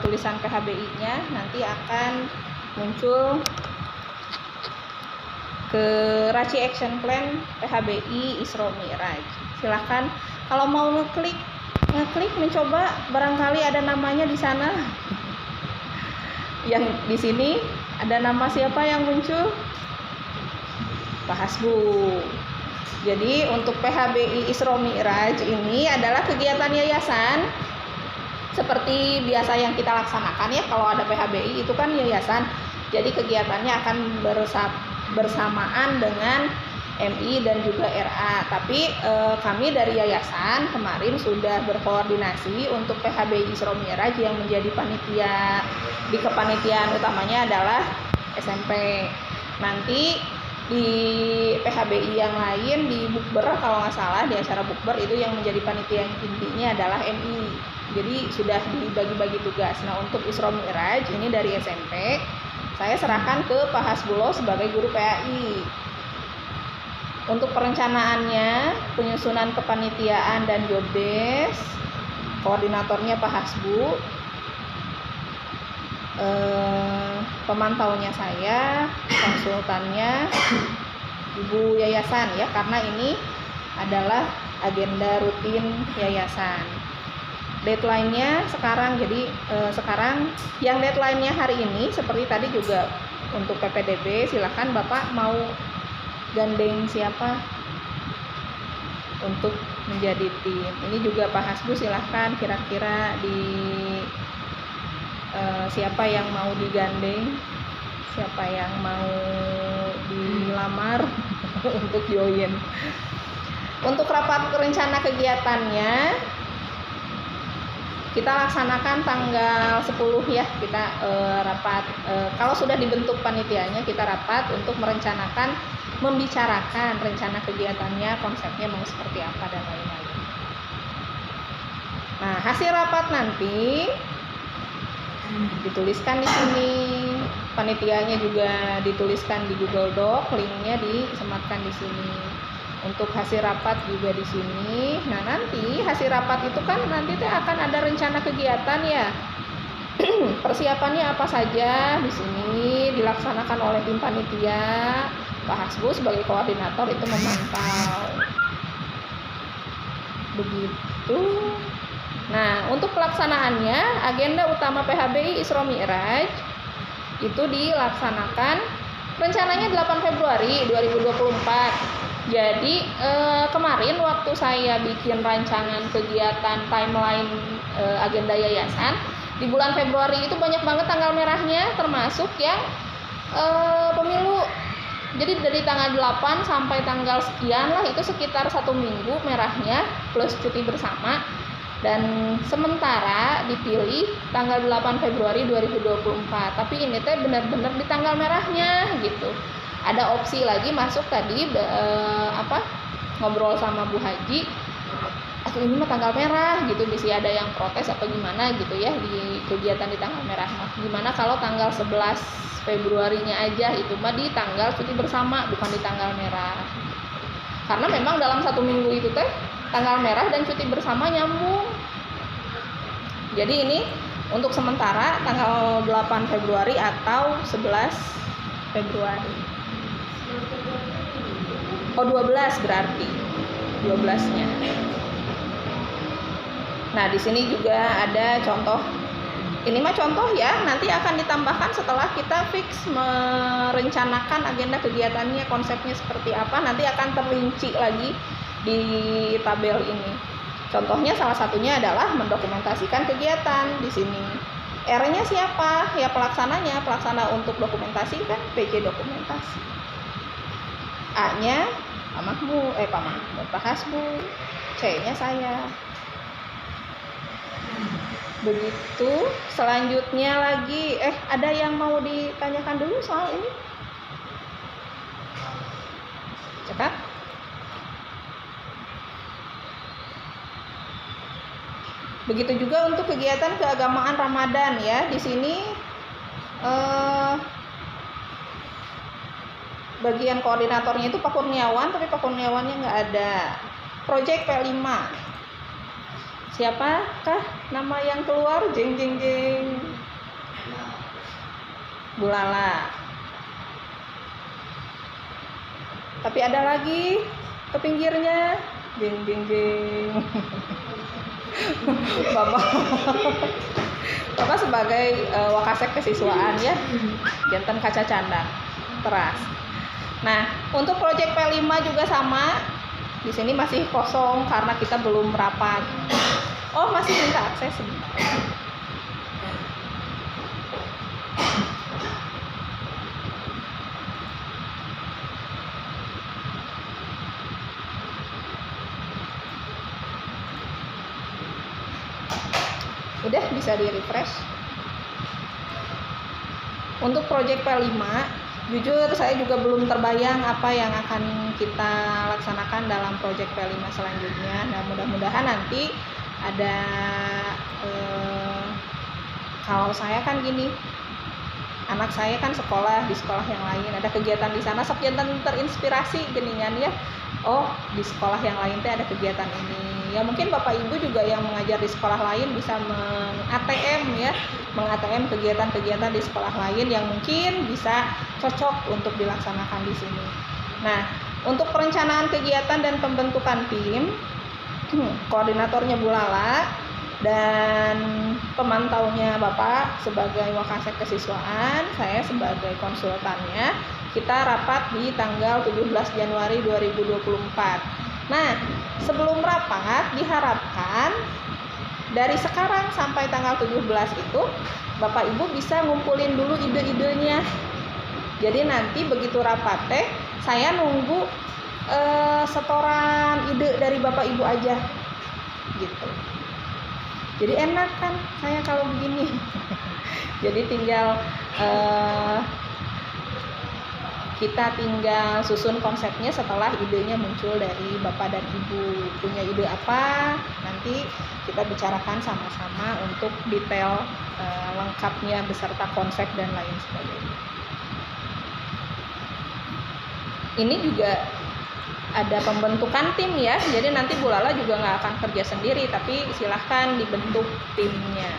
tulisan PHBI-nya nanti akan muncul ke Raci Action Plan PHBI Isra Mi'raj. Silahkan kalau mau ngeklik mencoba, barangkali ada namanya di sana. Yang di sini ada nama siapa yang muncul? Pak Hasbu. Jadi untuk PHBI Isra Mi'raj ini adalah kegiatan yayasan seperti biasa yang kita laksanakan ya. Kalau ada PHBI itu kan yayasan. Jadi kegiatannya akan bersamaan dengan MI dan juga RA. Tapi kami dari yayasan kemarin sudah berkoordinasi untuk PHBI Isra Mi'raj yang menjadi panitia di kepanitiaan utamanya adalah SMP. Nanti di PHBI yang lain di bukber, kalau nggak salah di acara bukber itu yang menjadi panitia yang intinya adalah MI. Jadi sudah dibagi-bagi tugas. Nah untuk Isra Mi'raj ini dari SMP saya serahkan ke Pak Hasbulo sebagai guru PAI. Untuk perencanaannya, penyusunan kepanitiaan dan jobdesk, koordinatornya Pak Hasbu, pemantaunya saya, konsultannya Ibu Yayasan ya, karena ini adalah agenda rutin yayasan. Deadline-nya sekarang, jadi sekarang yang deadline-nya hari ini seperti tadi juga untuk PPDB, silakan Bapak mau gandeng siapa untuk menjadi tim. Ini juga Pak Hasbu, silahkan kira-kira di siapa yang mau digandeng, siapa yang mau dilamar untuk join. Untuk rapat rencana kegiatannya kita laksanakan tanggal 10 ya, kita rapat kalau sudah dibentuk panitianya kita rapat untuk merencanakan, membicarakan rencana kegiatannya, konsepnya mau seperti apa dan lain-lain. Nah, hasil rapat nanti dituliskan di sini, panitianya juga dituliskan di Google Doc, linknya disematkan di sini. Untuk hasil rapat juga di sini. Nah nanti hasil rapat itu kan nanti akan ada rencana kegiatan ya. Persiapannya apa saja di sini dilaksanakan oleh tim panitia. Pak Hasbu sebagai koordinator itu memantau. Begitu. Nah, untuk pelaksanaannya, agenda utama PHBI Isra Mi'raj itu dilaksanakan rencananya 8 Februari 2024. Jadi kemarin waktu saya bikin rancangan kegiatan timeline agenda yayasan, di bulan Februari itu banyak banget tanggal merahnya, termasuk yang pemilu. Jadi dari tanggal 8 sampai tanggal sekian lah, itu sekitar 1 minggu merahnya plus cuti bersama. Dan sementara dipilih tanggal 8 Februari 2024. Tapi ini teh benar-benar di tanggal merahnya gitu. Ada opsi lagi masuk tadi ngobrol sama Bu Haji, atau ini mah tanggal merah gitu, bisa ada yang protes apa gimana gitu ya di kegiatan di tanggal merah. Gimana kalau tanggal 11 Februarinya aja, itu mah di tanggal cuti bersama bukan di tanggal merah. Karena memang dalam 1 minggu itu teh tanggal merah dan cuti bersama nyambung. Jadi ini untuk sementara tanggal 8 Februari atau 11 Februari. Oh 12 berarti 12-nya. Nah di sini juga ada contoh. Ini mah contoh ya, nanti akan ditambahkan setelah kita fix merencanakan agenda kegiatannya, konsepnya seperti apa, nanti akan terrinci lagi di tabel ini. Contohnya salah satunya adalah mendokumentasikan kegiatan di sini. R-nya siapa? Ya pelaksananya, pelaksana untuk dokumentasi kan PJ dokumentasi. A-nya Pak Hasbu, C-nya saya. Begitu. Selanjutnya lagi, ada yang mau ditanyakan dulu soal ini? Cepat. Begitu juga untuk kegiatan keagamaan Ramadan ya. Di sini bagian koordinatornya itu Pak Kurniawan, tapi Pak Kurniawannya nggak ada. Project P5. Siapakah nama yang keluar? Jeng jeng jeng. Bulala. Tapi ada lagi ke pinggirnya, jeng jeng jeng. Bapak Bapak sebagai wakasek kesiswaan ya, jantan kaca candang teras. Nah, untuk proyek P5 juga sama. Di sini masih kosong karena kita belum rapat. Oh, masih minta akses sebentar. Udah bisa di-refresh. Untuk proyek P5, jujur saya juga belum terbayang apa yang akan kita laksanakan dalam proyek P5 selanjutnya. Nah, mudah-mudahan nanti ada kalau saya kan gini, anak saya kan sekolah di sekolah yang lain, ada kegiatan di sana, sok jantan terinspirasi geningan ya. Oh, di sekolah yang lain teh ada kegiatan ini. Ya mungkin Bapak Ibu juga yang mengajar di sekolah lain bisa meng-ATM ya, meng-ATM kegiatan-kegiatan di sekolah lain yang mungkin bisa cocok untuk dilaksanakan di sini. Nah, untuk perencanaan kegiatan dan pembentukan tim, koordinatornya Bu Lala dan pemantaunya Bapak sebagai wakasek kesiswaan, saya sebagai konsultannya. Kita rapat di tanggal 17 Januari 2024. Nah, sebelum rapat diharapkan dari sekarang sampai tanggal 17 itu Bapak Ibu bisa ngumpulin dulu ide-idenya. Jadi nanti begitu rapat teh saya nunggu setoran ide dari Bapak Ibu aja gitu. Jadi enak kan saya kalau begini. Jadi tinggal kita tinggal susun konsepnya setelah idenya muncul dari Bapak dan Ibu. Punya ide apa, nanti kita bicarakan sama-sama untuk detail lengkapnya beserta konsep dan lain sebagainya. Ini juga ada pembentukan tim ya, jadi nanti Bu Lala juga nggak akan kerja sendiri, tapi silahkan dibentuk timnya.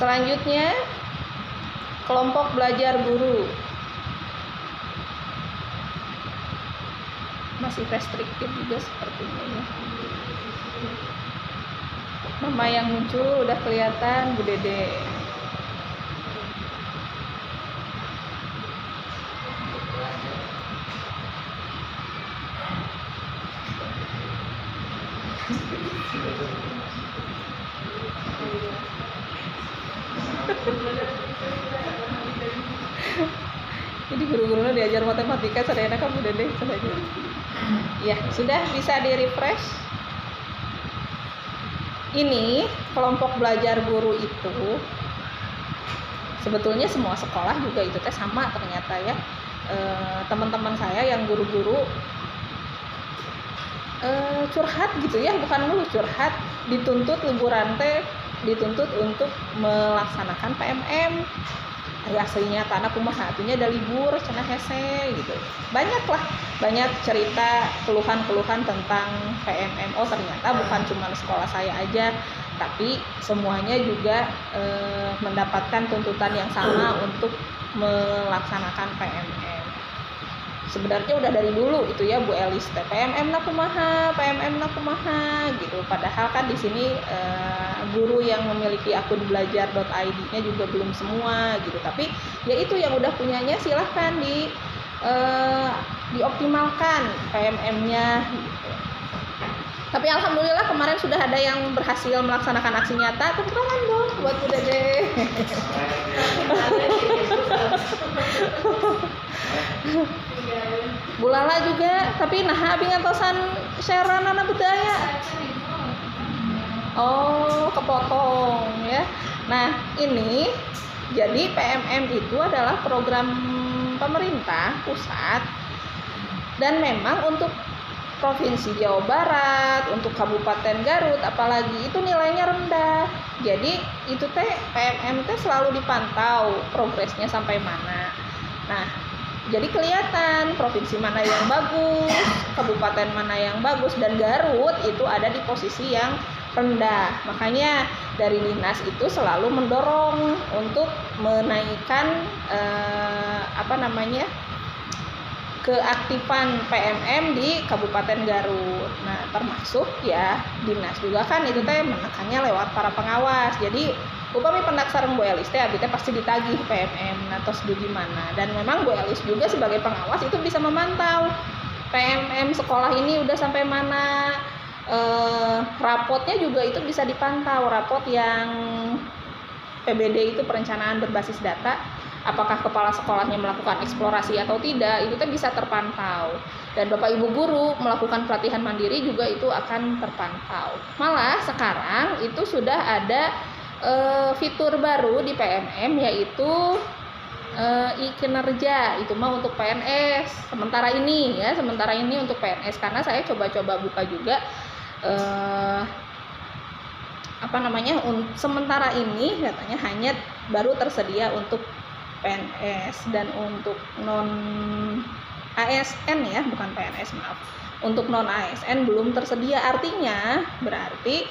Selanjutnya, kelompok belajar guru. Masih restriktif juga sepertinya ya. Nama yang muncul udah kelihatan, Bu Dede. Jadi guru-gurunya diajar matematika sadayana kan Bu Dede sadaya. Ya, sudah bisa di-refresh. Ini kelompok belajar guru itu sebetulnya semua sekolah juga itu teh sama ternyata ya. Teman-teman saya yang guru-guru curhat gitu ya, bukan ngeluh, curhat, dituntut liburan teh, dituntut untuk melaksanakan PMM. Hari aslinya tanah kumaha atunya ada libur cenah hese gitu. Banyak cerita keluhan-keluhan tentang PMM. Oh, ternyata bukan cuma sekolah saya aja, tapi semuanya juga mendapatkan tuntutan yang sama untuk melaksanakan PMM. Sebenarnya udah dari dulu itu ya Bu Elis teh PMM na kumaha gitu. Padahal kan di sini guru yang memiliki akun belajar.id-nya juga belum semua gitu. Tapi ya itu yang udah punyanya silahkan dioptimalkan PMM-nya gitu. Tapi alhamdulillah kemarin sudah ada yang berhasil melaksanakan aksi nyata. Tepuk tangan dong buat Bu Dede. Bu Lala juga, tapi nah abi ngantosan shareanana budaya. Oh, kepotong ya. Nah, ini jadi PMM itu adalah program pemerintah pusat dan memang untuk Provinsi Jawa Barat, untuk Kabupaten Garut apalagi itu nilainya rendah. Jadi itu teh PMM teh selalu dipantau progresnya sampai mana. Nah, Jadi kelihatan provinsi mana yang bagus, kabupaten mana yang bagus, dan Garut itu ada di posisi yang rendah. Makanya dari dinas itu selalu mendorong untuk menaikkan keaktifan PMM di Kabupaten Garut. Nah, termasuk ya dinas juga kan itu teh menekannya lewat para pengawas. Jadi upami pendak sareng Bu Elis teh abi teh pasti ditagih PMM atau di gimana. Dan memang Bu Elis juga sebagai pengawas itu bisa memantau PMM sekolah ini udah sampai mana. Rapotnya juga itu bisa dipantau, rapot yang PBD itu perencanaan berbasis data, apakah kepala sekolahnya melakukan eksplorasi atau tidak, itu kan bisa terpantau. Dan Bapak Ibu guru melakukan pelatihan mandiri juga itu akan terpantau. Malah sekarang itu sudah ada fitur baru di PMM, yaitu kinerja. Itu mah untuk PNS sementara ini untuk PNS, karena saya coba-coba buka juga sementara ini katanya hanya baru tersedia untuk PNS dan untuk non ASN ya, bukan PNS, maaf. Untuk non ASN belum tersedia, artinya berarti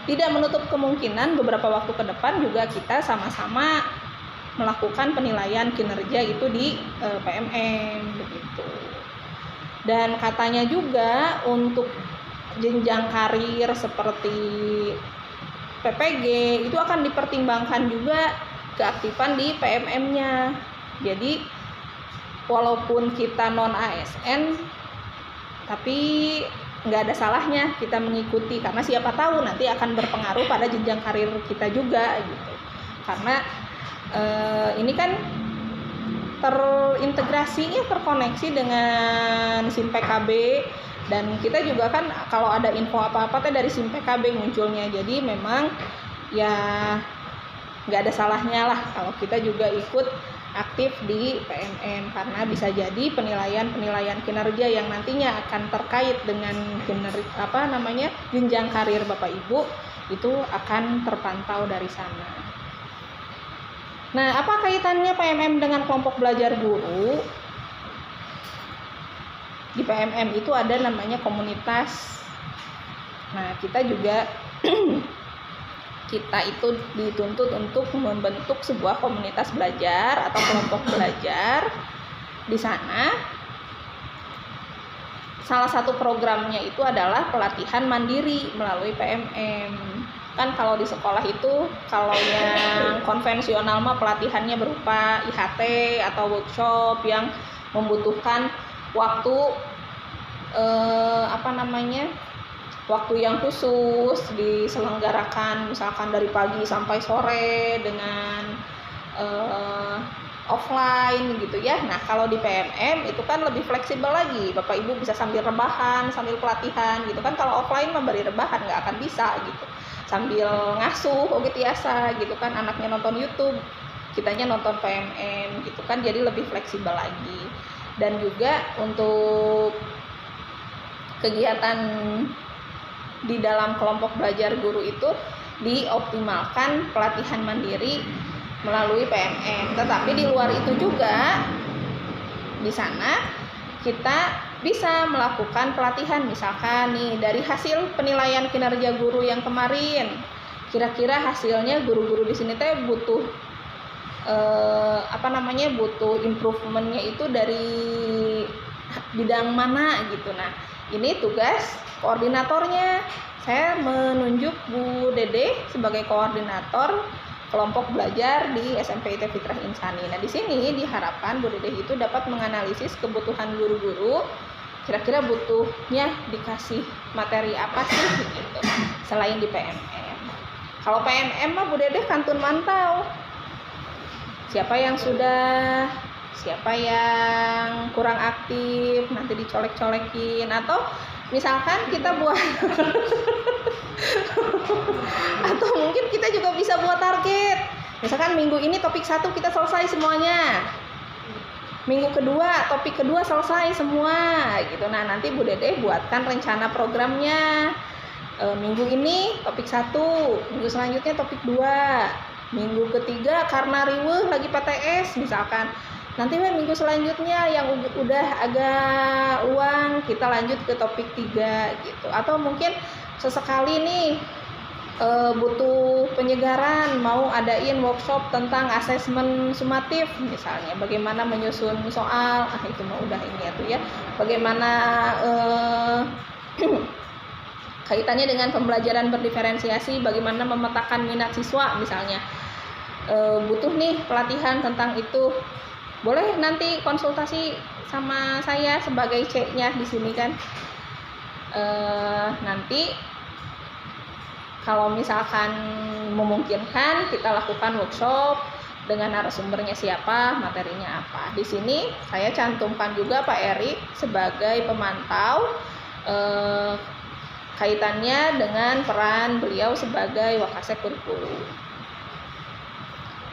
tidak menutup kemungkinan beberapa waktu ke depan juga kita sama-sama melakukan penilaian kinerja itu di PMM begitu. Dan katanya juga untuk jenjang karir seperti PPG itu akan dipertimbangkan juga keaktifan di PMM-nya. Jadi walaupun kita non ASN tapi nggak ada salahnya kita mengikuti, karena siapa tahu nanti akan berpengaruh pada jenjang karir kita juga gitu. Karena ini kan terkoneksi dengan SIM PKB, dan kita juga kan kalau ada info apa-apa teh dari SIM PKB munculnya. Jadi memang ya nggak ada salahnya lah kalau kita juga ikut aktif di PMM, karena bisa jadi penilaian kinerja yang nantinya akan terkait dengan jenjang karir Bapak Ibu itu akan terpantau dari sana. Nah, apa kaitannya PMM dengan kelompok belajar guru? Di PMM itu ada namanya komunitas. Nah, kita juga kita itu dituntut untuk membentuk sebuah komunitas belajar atau kelompok belajar. Di sana salah satu programnya itu adalah pelatihan mandiri melalui PMM. Kan kalau di sekolah itu, kalau yang konvensional mah pelatihannya berupa IHT atau workshop yang membutuhkan waktu waktu yang khusus diselenggarakan, misalkan dari pagi sampai sore dengan offline gitu ya. Nah, kalau di PMM itu kan lebih fleksibel lagi, Bapak Ibu bisa sambil rebahan, sambil pelatihan gitu kan. Kalau offline mah bari rebahan nggak akan bisa gitu, sambil ngasuh gitu biasa gitu kan, anaknya nonton YouTube, kitanya nonton PMM gitu kan, jadi lebih fleksibel lagi. Dan juga untuk kegiatan di dalam kelompok belajar guru itu dioptimalkan pelatihan mandiri melalui PMM. Tetapi di luar itu juga di sana kita bisa melakukan pelatihan, misalkan nih dari hasil penilaian kinerja guru yang kemarin, kira-kira hasilnya guru-guru di sini teh butuh butuh improvementnya itu dari bidang mana gitu. Nah, ini tugas koordinatornya. Saya menunjuk Bu Dede sebagai koordinator kelompok belajar di SMP IT Fitrah Insani. Nah, di sini diharapkan Bu Dede itu dapat menganalisis kebutuhan guru-guru, kira-kira butuhnya dikasih materi apa sih gitu selain di PMM. Kalau PMM mah Bu Dede kantun mantau siapa yang sudah, siapa yang kurang aktif, nanti dicolek-colekin. Atau misalkan kita buat atau mungkin kita juga bisa buat target, misalkan minggu ini topik 1 kita selesai semuanya, minggu kedua topik kedua selesai semua gitu. Nah, nanti Bu Dede buatkan rencana programnya, minggu ini topik 1, minggu selanjutnya topik 2, minggu ketiga karena riweuh lagi PTS misalkan Nanti minggu selanjutnya yang udah agak luang kita lanjut ke topik 3 gitu. Atau mungkin sesekali nih butuh penyegaran, mau adain workshop tentang asesmen sumatif misalnya, bagaimana menyusun soal, itu mah udah ini ya tuh ya, bagaimana kaitannya dengan pembelajaran berdiferensiasi, bagaimana memetakan minat siswa misalnya, butuh nih pelatihan tentang itu, boleh nanti konsultasi sama saya sebagai C-nya di sini kan. Nanti kalau misalkan memungkinkan kita lakukan workshop dengan narasumbernya siapa, materinya apa. Di sini saya cantumkan juga Pak Erik sebagai pemantau kaitannya dengan peran beliau sebagai Wakasek Kurikulum.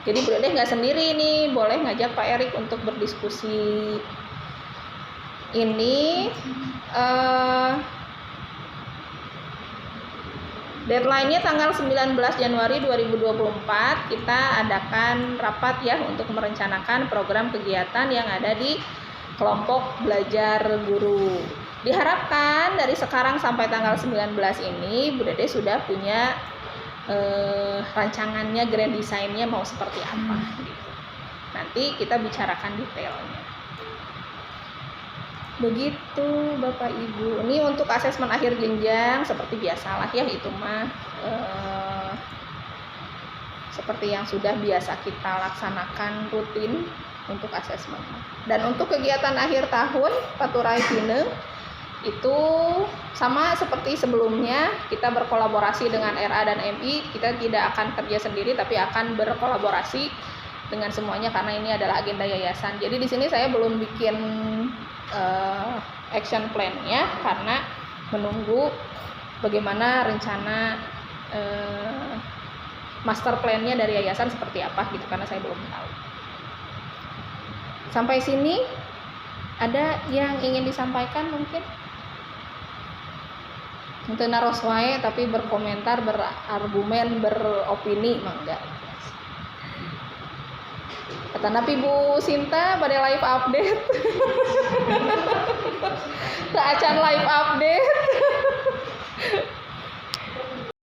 Jadi Bu Dedeh nggak sendiri nih, boleh ngajak Pak Erik untuk berdiskusi. Ini deadline-nya tanggal 19 Januari 2024 kita adakan rapat ya untuk merencanakan program kegiatan yang ada di kelompok belajar guru. Diharapkan dari sekarang sampai tanggal 19 ini Bu Dedeh sudah punya rancangannya, grand design-nya mau seperti apa gitu. Nanti kita bicarakan detailnya. Begitu Bapak Ibu. Ini untuk asesmen akhir jenjang seperti biasalah ya, itu mah seperti yang sudah biasa kita laksanakan rutin untuk asesmen. Dan untuk kegiatan akhir tahun Paturai Pineng itu sama seperti sebelumnya, kita berkolaborasi dengan RA dan MI. Kita tidak akan kerja sendiri tapi akan berkolaborasi dengan semuanya karena ini adalah agenda yayasan. Jadi di sini saya belum bikin action plan-nya karena menunggu bagaimana rencana master plan-nya dari yayasan seperti apa gitu, karena saya belum tahu. Sampai sini ada yang ingin disampaikan mungkin? Untuk naros wae tapi berkomentar, berargumen, beropini mangga. Kata napi Bu Sinta pada live update. Tak acan live update.